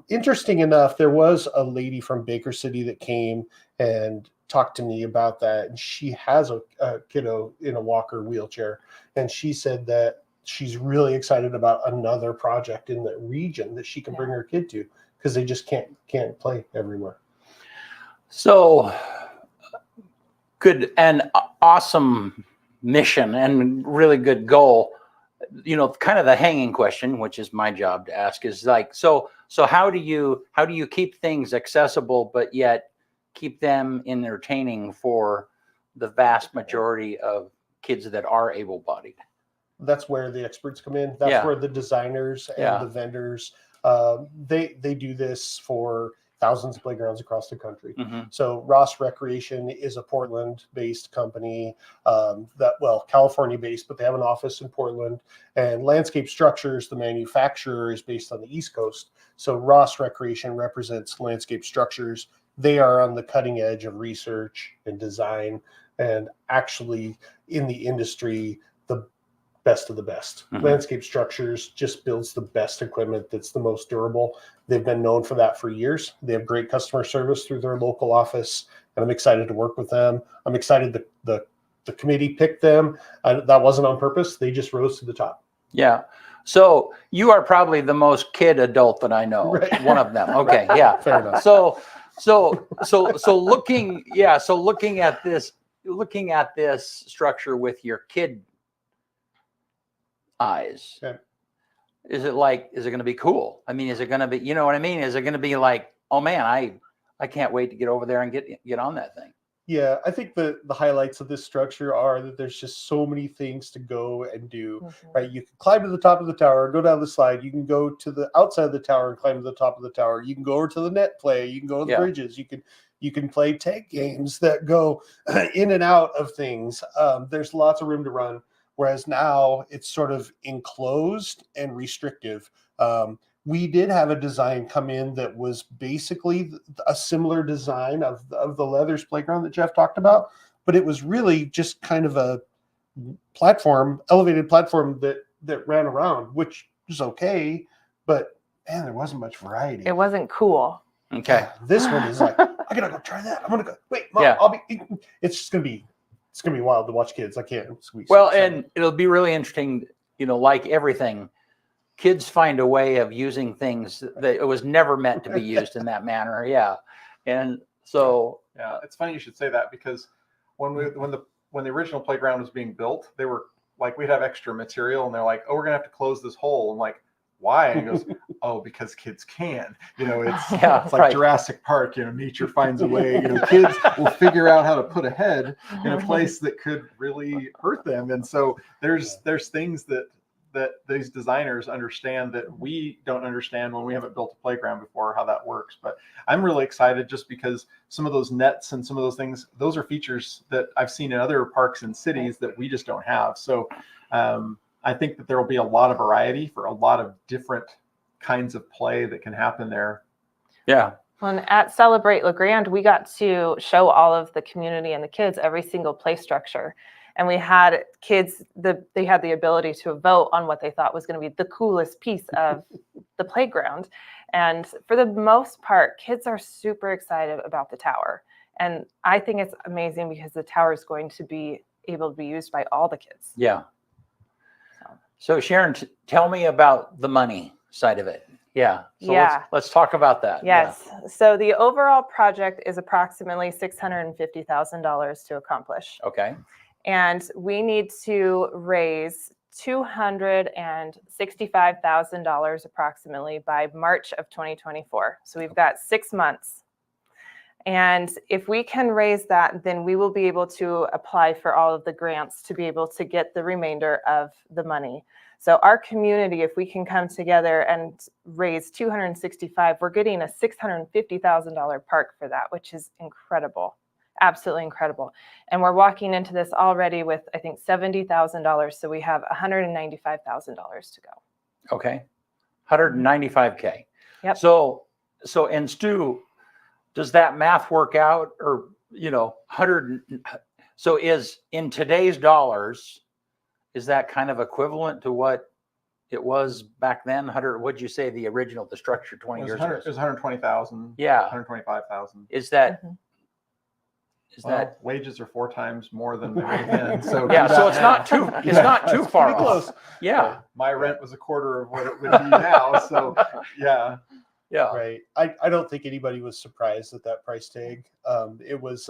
Interesting enough, there was a lady from Baker City that came and talked to me about that, and she has a kiddo in a walker wheelchair, and she said that she's really excited about another project in the region that she can bring her kid to, because they just can't play everywhere. So good and awesome mission and really good goal. You know, kind of the hanging question, which is my job to ask, is like, so how do you keep things accessible but yet keep them entertaining for the vast majority of kids that are able-bodied? That's where the experts come in. That's where the designers and the vendors, they do this for thousands of playgrounds across the country. So Ross Recreation is a Portland-based company, California-based, but they have an office in Portland. And Landscape Structures, the manufacturer, is based on the East Coast. So Ross Recreation represents Landscape Structures. They are on the cutting edge of research and design, and actually in the industry, the best of the best. Landscape Structures just builds the best equipment that's the most durable. They've been known for that for years. They have great customer service through their local office, and I'm excited to work with them. I'm excited that the committee picked them. That wasn't on purpose. They just rose to the top. Yeah. So you are probably the most kid adult that I know. Right. One of them. Okay. Yeah. Fair enough. So looking at this structure with your kid eyes, is it going to be cool? I mean, is it going to be, you know what I mean? Is it going to be like, oh man, I can't wait to get over there and get on that thing? Yeah, I think the highlights of this structure are that there's just so many things to go and do, right? You can climb to the top of the tower, go down the slide. You can go to the outside of the tower and climb to the top of the tower. You can go over to the net play. You can go to the bridges. You can play tag games that go in and out of things. There's lots of room to run. Whereas now it's sort of enclosed and restrictive. We did have a design come in that was basically a similar design of the Leathers playground that Jeff talked about, but it was really just kind of a elevated platform that ran around, which is okay, but man, there wasn't much variety. It wasn't cool. Okay. This one is like, I gotta go try that. I'm gonna go. Wait, Mom, it's just gonna be wild to watch kids. I can't. Well, and it'll be really interesting, you know, like everything, kids find a way of using things that it was never meant to be used in that manner. Yeah. And so, yeah, it's funny you should say that, because when the original playground was being built, they were like, we'd have extra material and they're like, oh, we're gonna have to close this hole. I'm like, why? And he goes, oh, because kids can. You know, it's like Jurassic Park, you know, nature finds a way. You know, kids will figure out how to put a head in a place that could really hurt them. And so there's things that these designers understand that we don't understand when we haven't built a playground before, how that works. But I'm really excited just because some of those nets and some of those things, those are features that I've seen in other parks and cities that we just don't have. So I think that there will be a lot of variety for a lot of different kinds of play that can happen there. Yeah. Well, at Celebrate LeGrand, we got to show all of the community and the kids every single play structure. And we had kids, they had the ability to vote on what they thought was going to be the coolest piece of the playground. And for the most part, kids are super excited about the tower. And I think it's amazing because the tower is going to be able to be used by all the kids. Yeah. So Sharon, tell me about the money side of it. Yeah. So Yeah. let's talk about that. Yes. So the overall project is approximately $650,000 to accomplish. Yeah. Okay. And we need to raise $265,000 approximately by March of 2024. So we've got 6 months. And if we can raise that, then we will be able to apply for all of the grants to be able to get the remainder of the money. So our community, if we can come together and raise 265, we're getting a $650,000 park for that, which is incredible. Absolutely incredible. And we're walking into this already with, I think, $70,000. So we have $195,000 to go. Okay. 195K. Yep. So and Stu, does that math work out? Or, 100? So is in today's dollars, is that kind of equivalent to what it was back then? What'd you say the structure 20 years ago? It was 120,000. Yeah. 125,000. Is that, Well, wages are 4 times more than they would have been. So yeah, do so that it's math. not too far Pretty off. close. Yeah. My rent was a quarter of what it would be now. So yeah. Yeah. Right. I don't think anybody was surprised at that price tag. It was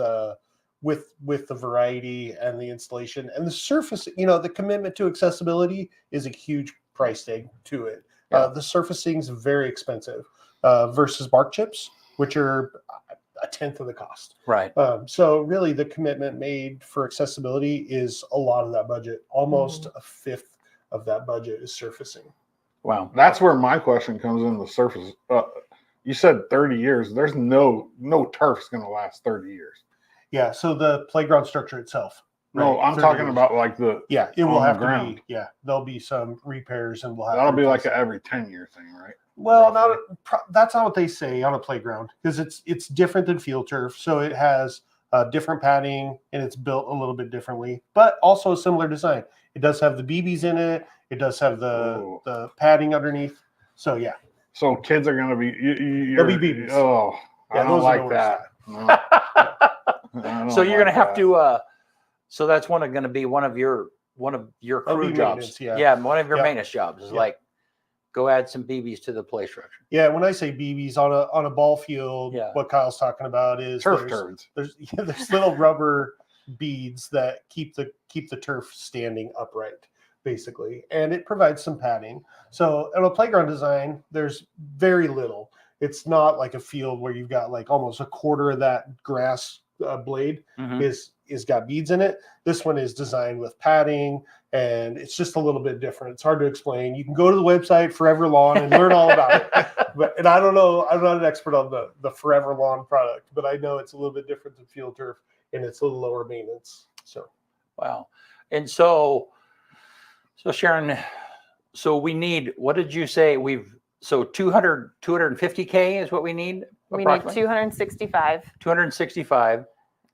with the variety and the installation and the surface, the commitment to accessibility is a huge price tag to it. Yeah. The surfacing is very expensive versus bark chips, which are a tenth of the cost. Right. So really the commitment made for accessibility is a lot of that budget. Almost a fifth of that budget is surfacing. Wow. That's where my question comes in. The surface. You said 30 years. There's no turf's going to last 30 years. Yeah. So the playground structure itself. No, right, I'm 30 talking years. about like the. Yeah, it will on the have to ground. be. Yeah, there'll be some repairs, and we'll have. That'll to be like replace a it. every 10-year thing, right? Well, Roughly. that's not what they say on a playground because it's different than field turf. So it has different padding and it's built a little bit differently, but also a similar design. It does have the BBs in it. It does have the padding underneath. So yeah. So kids are going to be. They'll be BBs. Oh, Yeah, I don't those are the like worst. that. No. I So don't you're going to like have that. to, so that's going to be one of your That'll crew be jobs. maintenance, yeah. Yeah. One of your Yeah. maintenance jobs is Yeah. like, go add some BBs to the play structure. Yeah, when I say BBs on a ball field, Yeah. what Kyle's talking about is turf turds. there's little rubber beads that keep the turf standing upright, basically, and it provides some padding. So in a playground design, there's very little. It's not like a field where you've got like almost a quarter of that grass blade Mhm. is got beads in it. This one is designed with padding, and it's just a little bit different. It's hard to explain. You can go to the website Forever Lawn and learn all about it. And I don't know, I'm not an expert on the Forever Lawn product, but I know it's a little bit different than field turf, and it's a little lower maintenance. So Wow. And so Sharon, so we need, what did you say? 250K is what we need? We need approximately? 265, 265.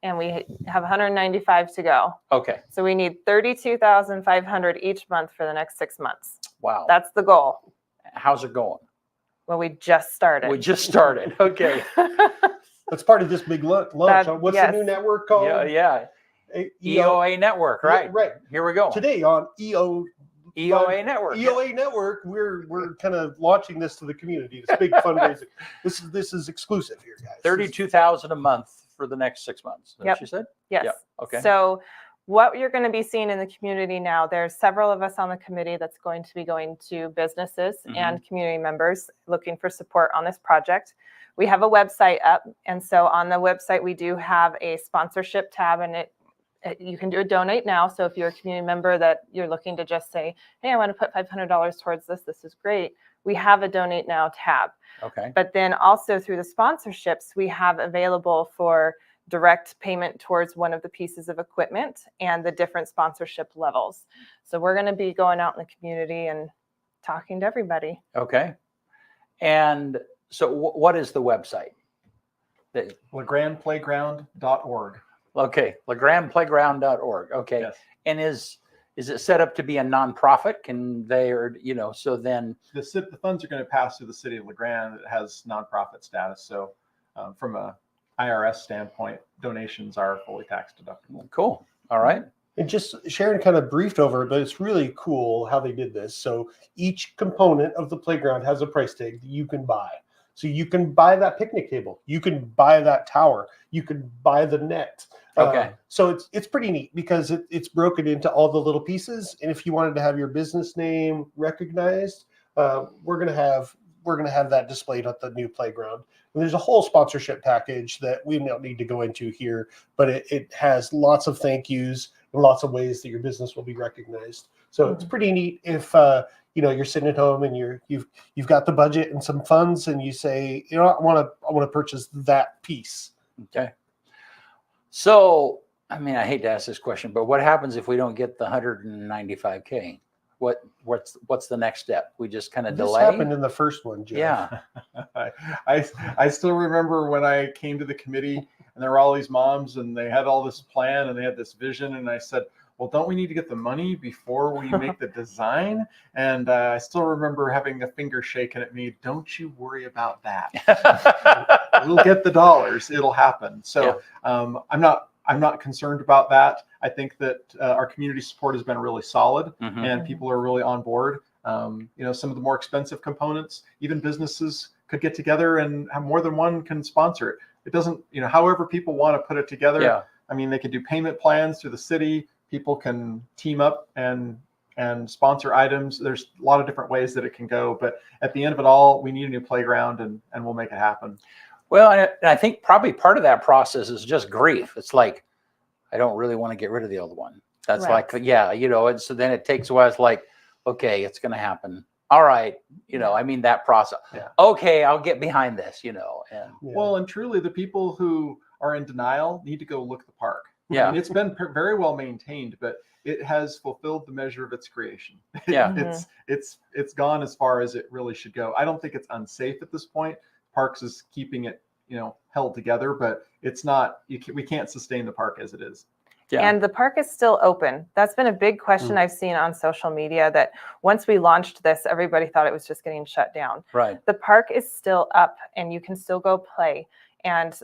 and we have 195 to go. Okay. So we need 32,500 each month for the next 6 months. Wow. That's the goal. How's it going? Well, we just started. We just started. Okay. that's part of this big lunch. What's yes. the new network called? Yeah. EOA Network, right? Yeah, right. Here we go. Today on EOA Network. EOA Network, we're kind of launching this to the community. It's big fundraising. This is exclusive here, guys. 32,000 a month for the next 6 months. Is that Yep. what you said? Yes. Yep. Okay. So what you're going to be seeing in the community now, there's several of us on the committee that's going to be going to businesses and community members looking for support on this project. We have a website up, and so on the website we do have a sponsorship tab, and you can do a donate now. So if you're a community member that you're looking to just say, hey, I want to put $500 towards this is great, we have a donate now tab. Okay. But then also through the sponsorships, we have available for direct payment towards one of the pieces of equipment and the different sponsorship levels. So we're going to be going out in the community and talking to everybody. Okay. And so what is the website? LeGrandPlayground.org. Okay. LeGrandPlayground.org. Okay. Yes. And is it set up to be a nonprofit? Can they, or, you know, so then, The funds are going to pass through the city of LeGrand. That has nonprofit status. So from a IRS standpoint, donations are fully tax deductible. cool. All right. And just Sharon kind of briefed over it, but it's really cool how they did this. So each component of the playground has a price tag that you can buy. So you can buy that picnic table, you can buy that tower, you can buy the net. Okay. So it's pretty neat because it's broken into all the little pieces. And if you wanted to have your business name recognized, we're gonna have that displayed at the new playground. And there's a whole sponsorship package that we don't need to go into here, but it has lots of thank yous and lots of ways that your business will be recognized. So it's pretty neat if you know, you're sitting at home and you've got the budget and some funds, and you say, you know, I want to purchase that piece. Okay. So, I mean, I hate to ask this question, but what happens if we don't get the 195K? What's the next step? We just kind of This delay? happened in the first one, Jeff. Yeah. I still remember when I came to the committee and there were all these moms and they had all this plan and they had this vision, and I said, well, don't we need to get the money before we make the design? And I still remember having a finger shaken at me. Don't you worry about that. We'll get the dollars. It'll happen. So I'm not concerned about that. I think that our community support has been really solid, and people are really on board. You know, some of the more expensive components, even businesses could get together and have more than one can sponsor it. It doesn't, you know, however people want to put it together. Yeah. I mean, they could do payment plans through the city. People can team up and sponsor items. There's a lot of different ways that it can go, but at the end of it all, we need a new playground, and we'll make it happen. Well, and I think probably part of that process is just grief. It's like, I don't really want to get rid of the old one. That's Right. like, yeah, you know, and so then it takes a while. It's like, okay, it's going to happen. All right. You know, I mean, that process. Yeah. Okay, I'll get behind this, you know. And Well, and truly the people who are in denial need to go look at the park. Yeah. I mean, it's been very well maintained, but it has fulfilled the measure of its creation. Yeah. It's gone as far as it really should go. I don't think it's unsafe at this point. Parks is keeping it, you know, held together, but it's not. We can't sustain the park as it is. Yeah. And the park is still open. That's been a big question I've seen on social media, that once we launched this, everybody thought it was just getting shut down. Right. The park is still up and you can still go play. And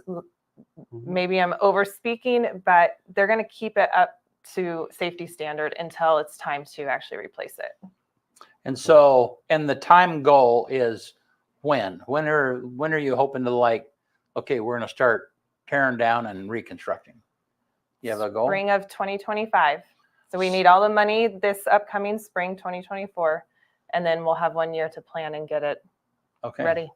maybe I'm over speaking, but they're going to keep it up to safety standard until it's time to actually replace it. And so, and the time goal is when are you hoping to, like, okay, we're going to start tearing down and reconstructing? You have a goal? Spring of 2025. So we need all the money this upcoming spring, 2024, and then we'll have 1 year to plan and get it ready.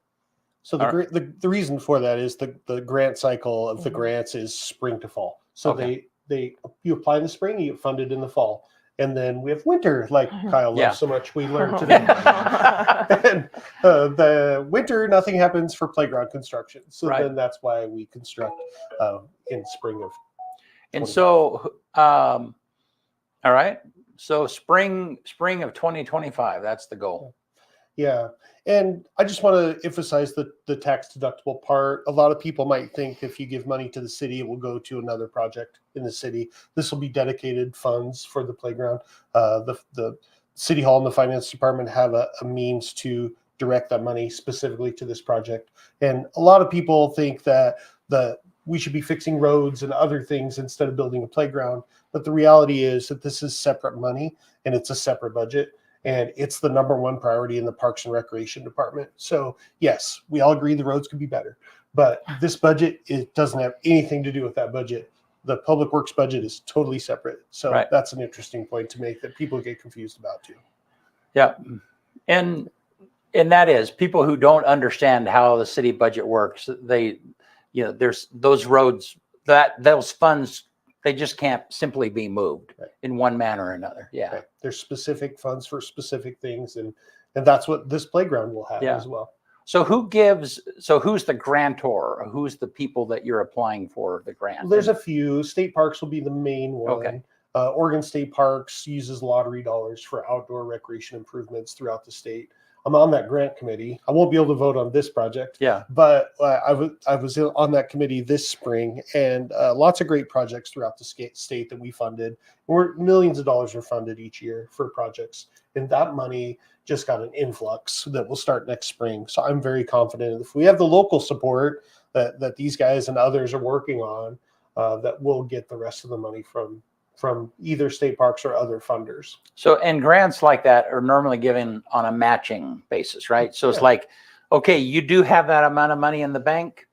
So the reason for that is the grant cycle of the grants is spring to fall. So you apply in the spring, you get funded in the fall. And then we have winter, like Kyle loves so much. We learned today. And the winter, nothing happens for playground construction. So then that's why we construct in spring of. And so, all right. So spring of 2025, that's the goal. Yeah. And I just want to emphasize the tax deductible part. A lot of people might think if you give money to the city, it will go to another project in the city. This will be dedicated funds for the playground. The city hall and the finance department have a means to direct that money specifically to this project. And a lot of people think that we should be fixing roads and other things instead of building a playground. But the reality is that this is separate money and it's a separate budget. And it's the number one priority in the Parks and Recreation Department. So yes, we all agree the roads could be better, but this budget, it doesn't have anything to do with that budget. The Public Works budget is totally separate. So that's an interesting point to make that people get confused about too. Yeah. And that is, people who don't understand how the city budget works, there's those roads, those funds, they just can't simply be moved in one manner or another. Yeah. Right. There's specific funds for specific things. And that's what this playground will have as well. So who's the grantor? Who's the people that you're applying for the grant? Well, there's a few. State Parks will be the main one. Okay. Oregon State Parks uses lottery dollars for outdoor recreation improvements throughout the state. I'm on that grant committee. I won't be able to vote on this project, Yeah. but I was on that committee this spring, and lots of great projects throughout the state that we funded. Millions of dollars are funded each year for projects, and that money just got an influx that will start next spring. So I'm very confident if we have the local support that these guys and others are working on, that we'll get the rest of the money from either state parks or other funders. So, and grants like that are normally given on a matching basis, right? So it's Yeah. like, okay, you do have that amount of money in the bank.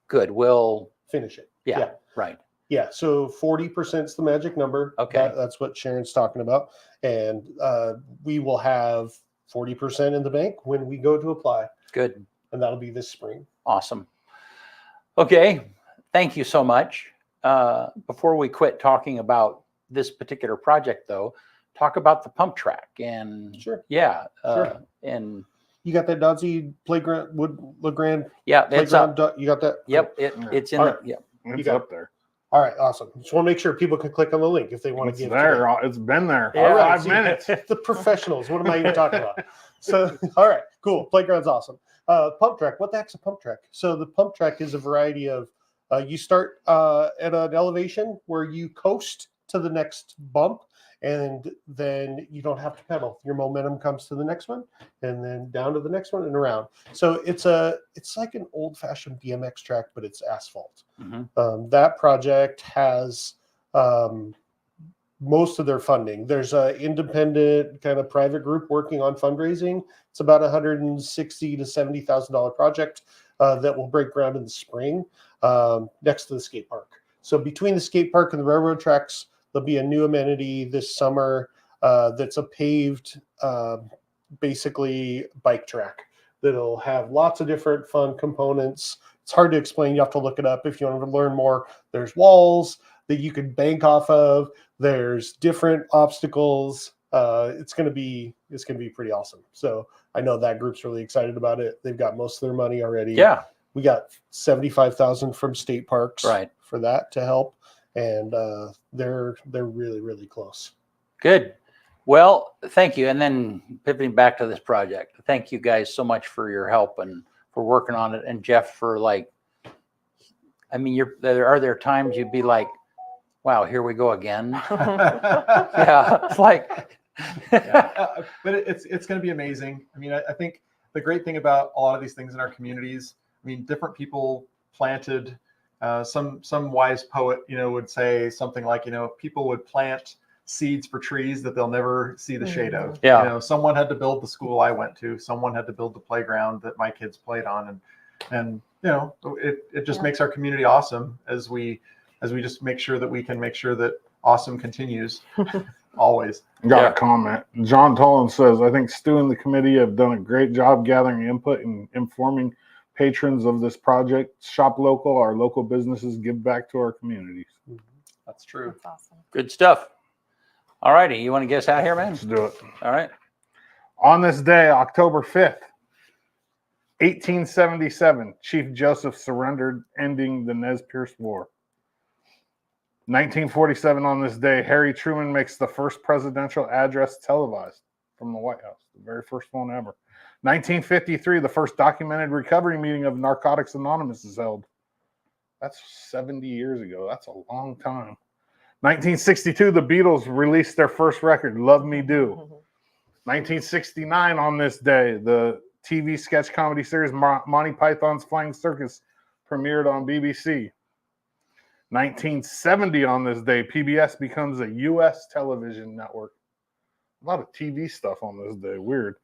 Good. We'll Finish it. yeah. Right. Yeah, so 40% is the magic number. Okay. That's what Sharon's talking about. And we will have 40% in the bank when we go to apply. Good. And that'll be this spring. Awesome. Okay. Thank you so much. Before we quit talking about this particular project, though, talk about the pump track and Sure. yeah. Sure. And You got that Dodzy playground, Wood LeGrand yeah, it's up. playground? You got that? Yep. It's in All the, right. yeah. It's got up there. All right, awesome. Just want to make sure people can click on the link if they want It's to give. there. It's been there. Yeah, for All right, 5 see, minutes. The professionals. What am I even talking about? So, all right, cool. Playground's awesome. Pump track. What the heck's a pump track? So the pump track is a variety of. You start at an elevation where you coast to the next bump, and then you don't have to pedal. Your momentum comes to the next one, and then down to the next one and around. So it's like an old-fashioned BMX track, but it's asphalt. Mhm. That project has most of their funding. There's an independent kind of private group working on fundraising. It's about $160,000 to $70,000 project that will break ground in the spring next to the skate park. So between the skate park and the railroad tracks, there'll be a new amenity this summer that's a paved, basically bike track that'll have lots of different fun components. It's hard to explain. You have to look it up if you want to learn more. There's walls that you can bank off of. There's different obstacles. It's gonna be pretty awesome. So I know that group's really excited about it. They've got most of their money already. Yeah. We got $75,000 from state parks for that to help, and they're really, really close. Good. Well, thank you. And then pivoting back to this project, thank you guys so much for your help and for working on it. And Jeff, for like, I mean, are there times you'd be like, wow, here we go again. Yeah, it's like, Yeah. But it's going to be amazing. I mean, I think the great thing about a lot of these things in our communities, I mean, different people planted. Some wise poet, would say something like, people would plant seeds for trees that they'll never see the shade of. Yeah. Someone had to build the school I went to. Someone had to build the playground that my kids played on, and it just makes our community awesome as we just make sure that we can make sure that awesome continues always. Got a comment. John Tolan says, I think Stu and the committee have done a great job gathering input and informing patrons of this project. Shop local, our local businesses give back to our communities. That's true. That's awesome. good stuff. All righty. You want to get us out here, man? Let's do it. All right. On this day, October 5th, 1877, Chief Joseph surrendered, ending the Nez Perce War. 1947, on this day, Harry Truman makes the first presidential address televised from the White House, the very first one ever. 1953, the first documented recovery meeting of Narcotics Anonymous is held. That's 70 years ago. That's a long time. 1962, the Beatles released their first record, Love Me Do. 1969, on this day, the TV sketch comedy series Monty Python's Flying Circus premiered on BBC. 1970, on this day, PBS becomes a U.S. television network. A lot of TV stuff on this day. Weird.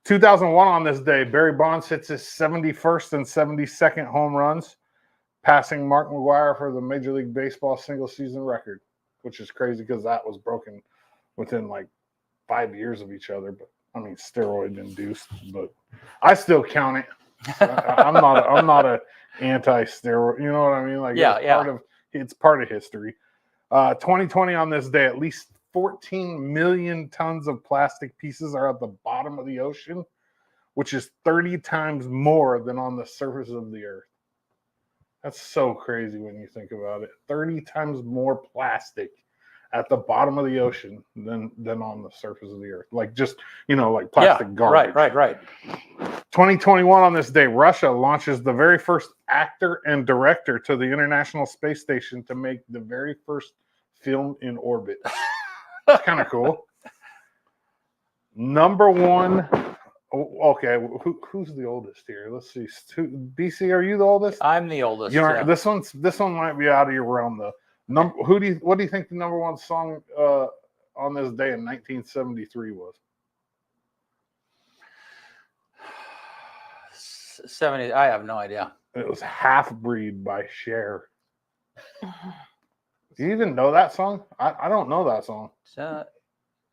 2001, on this day, Barry Bonds hits his 71st and 72nd home runs, passing Mark McGwire for the Major League Baseball single-season record, which is crazy because that was broken within like 5 years of each other. But I mean, steroid-induced, but I still count it. I'm not a anti-steroid. You know what I mean? Like, it's part of history. 2020, on this day, at least 14 million tons of plastic pieces are at the bottom of the ocean, which is 30 times more than on the surface of the earth. That's so crazy when you think about it. 30 times more plastic at the bottom of the ocean than on the surface of the earth. Like just, like plastic garbage. Right. 2021 on this day, Russia launches the very first actor and director to the International Space Station to make the very first film in orbit. It's kind of cool. Number one. Okay, who's the oldest here? Let's see. BC, are you the oldest? I'm the oldest. Yeah. This one might be out of your realm though. What do you think the number one song on this day in 1973 was? 70. I have no idea. It was Half Breed by Cher. Do you even know that song? I don't know that song.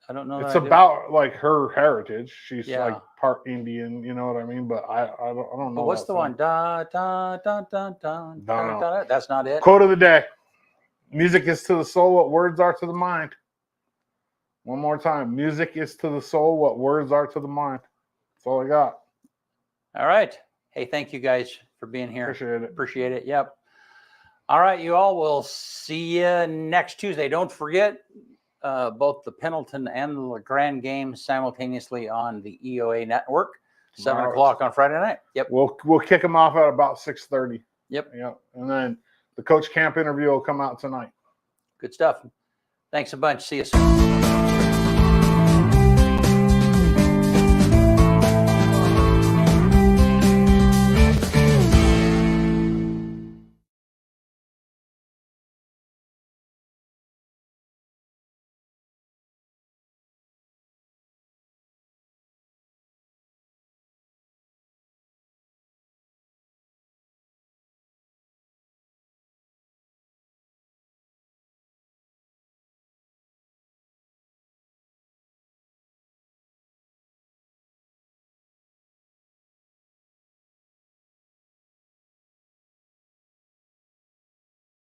I don't know. It's that I do. about like her heritage. She's Yeah. like part Indian, you know what I mean? But I don't know. But what's that the song. one? Da da da da da. Don't da, know. da. That's not it. Quote of the day. Music is to the soul what words are to the mind. One more time. Music is to the soul what words are to the mind. That's all I got. All right. Hey, thank you guys for being here. Appreciate it. Yep. All right, you all. We'll see you next Tuesday. Don't forget both the Pendleton and the LeGrand games simultaneously on the EOA network, 7 o'clock on Friday night. Yep. We'll kick them off at about 6:30. Yep. And then the Coach Camp interview will come out tonight. Good stuff. Thanks a bunch. See you soon.